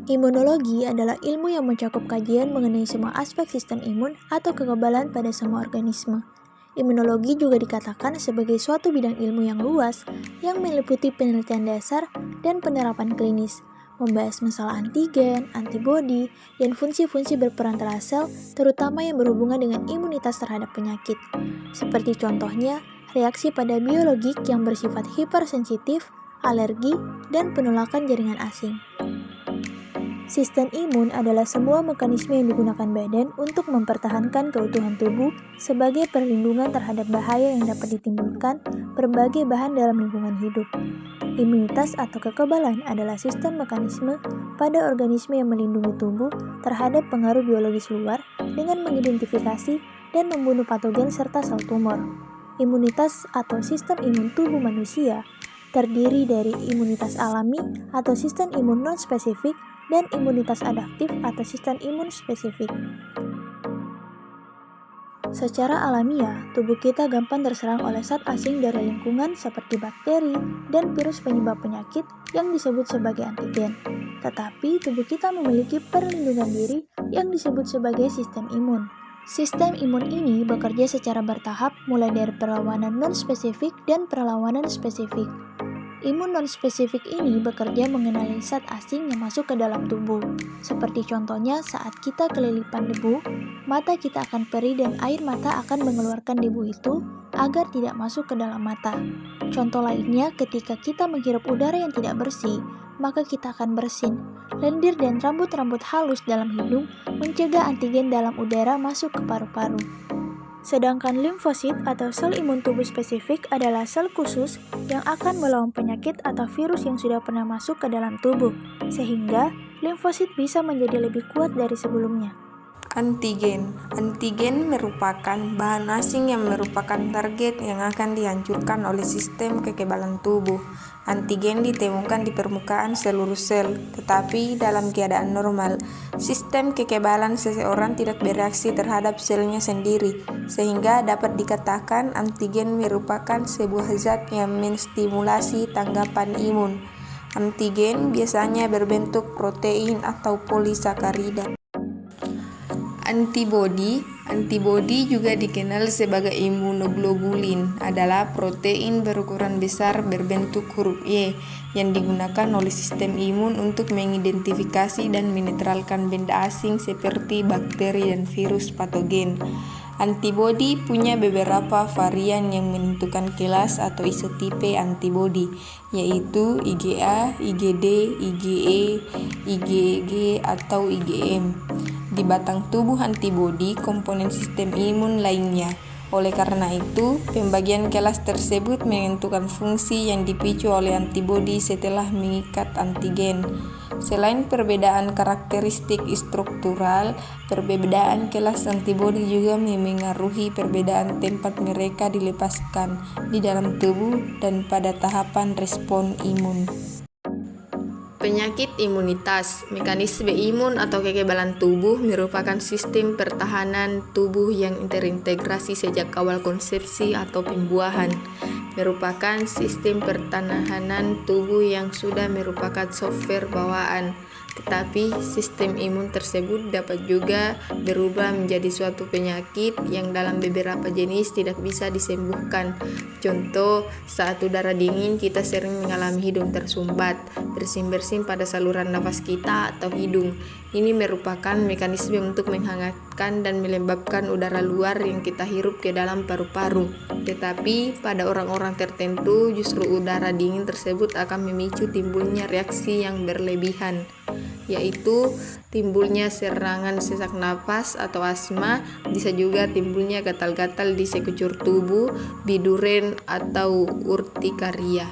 Imunologi adalah ilmu yang mencakup kajian mengenai semua aspek sistem imun atau kekebalan pada semua organisme. Imunologi juga dikatakan sebagai suatu bidang ilmu yang luas yang meliputi penelitian dasar dan penerapan klinis, membahas masalah antigen, antibodi, dan fungsi-fungsi berperan sel, terutama yang berhubungan dengan imunitas terhadap penyakit. Seperti contohnya, reaksi pada biologik yang bersifat hipersensitif, alergi, dan penolakan jaringan asing. Sistem imun adalah semua mekanisme yang digunakan badan untuk mempertahankan keutuhan tubuh sebagai perlindungan terhadap bahaya yang dapat ditimbulkan berbagai bahan dalam lingkungan hidup. Imunitas atau kekebalan adalah sistem mekanisme pada organisme yang melindungi tubuh terhadap pengaruh biologis luar dengan mengidentifikasi dan membunuh patogen serta sel tumor. Imunitas atau sistem imun tubuh manusia terdiri dari imunitas alami atau sistem imun non-spesifik dan imunitas adaptif atau sistem imun spesifik. Secara alamiah, tubuh kita gampang terserang oleh zat asing dari lingkungan seperti bakteri dan virus penyebab penyakit yang disebut sebagai antigen. Tetapi tubuh kita memiliki perlindungan diri yang disebut sebagai sistem imun. Sistem imun ini bekerja secara bertahap mulai dari perlawanan non-spesifik dan perlawanan spesifik. Imun non-spesifik ini bekerja mengenali zat asing yang masuk ke dalam tubuh. Seperti contohnya saat kita kelilipan debu, mata kita akan perih dan air mata akan mengeluarkan debu itu agar tidak masuk ke dalam mata. Contoh lainnya ketika kita menghirup udara yang tidak bersih, maka kita akan bersin. Lendir dan rambut-rambut halus dalam hidung mencegah antigen dalam udara masuk ke paru-paru. Sedangkan limfosit atau sel imun tubuh spesifik adalah sel khusus yang akan melawan penyakit atau virus yang sudah pernah masuk ke dalam tubuh, sehingga limfosit bisa menjadi lebih kuat dari sebelumnya. Antigen merupakan bahan asing yang merupakan target yang akan dihancurkan oleh sistem kekebalan tubuh. Antigen ditemukan di permukaan seluruh sel, tetapi dalam keadaan normal, sistem kekebalan seseorang tidak bereaksi terhadap selnya sendiri, sehingga dapat dikatakan antigen merupakan sebuah zat yang menstimulasi tanggapan imun. Antigen biasanya berbentuk protein atau polisakarida. Antibodi juga dikenal sebagai imunoglobulin, adalah protein berukuran besar berbentuk huruf Y yang digunakan oleh sistem imun untuk mengidentifikasi dan menetralkan benda asing seperti bakteri dan virus patogen. Antibodi punya beberapa varian yang menentukan kelas atau isotipe antibodi, yaitu IgA, IgD, IgE, IgG, atau IgM. Di batang tubuh antibodi komponen sistem imun lainnya. Oleh karena itu, pembagian kelas tersebut menentukan fungsi yang dipicu oleh antibodi setelah mengikat antigen. Selain perbedaan karakteristik struktural, perbedaan kelas antibodi juga memengaruhi perbedaan tempat mereka dilepaskan di dalam tubuh dan pada tahapan respon imun. Penyakit imunitas. Mekanisme imun atau kekebalan tubuh merupakan sistem pertahanan tubuh yang terintegrasi sejak awal konsepsi atau pembuahan. Merupakan sistem pertahanan tubuh yang sudah merupakan software bawaan. Tetapi sistem imun tersebut dapat juga berubah menjadi suatu penyakit yang dalam beberapa jenis tidak bisa disembuhkan. Contoh, saat udara dingin kita sering mengalami hidung tersumbat, bersin-bersin pada saluran nafas kita atau hidung. Ini merupakan mekanisme untuk menghangatkan dan melembabkan udara luar yang kita hirup ke dalam paru-paru. Tetapi pada orang-orang tertentu justru udara dingin tersebut akan memicu timbulnya reaksi yang berlebihan, yaitu timbulnya serangan sesak napas atau asma, bisa juga timbulnya gatal-gatal di sekujur tubuh, biduren, atau urtikaria.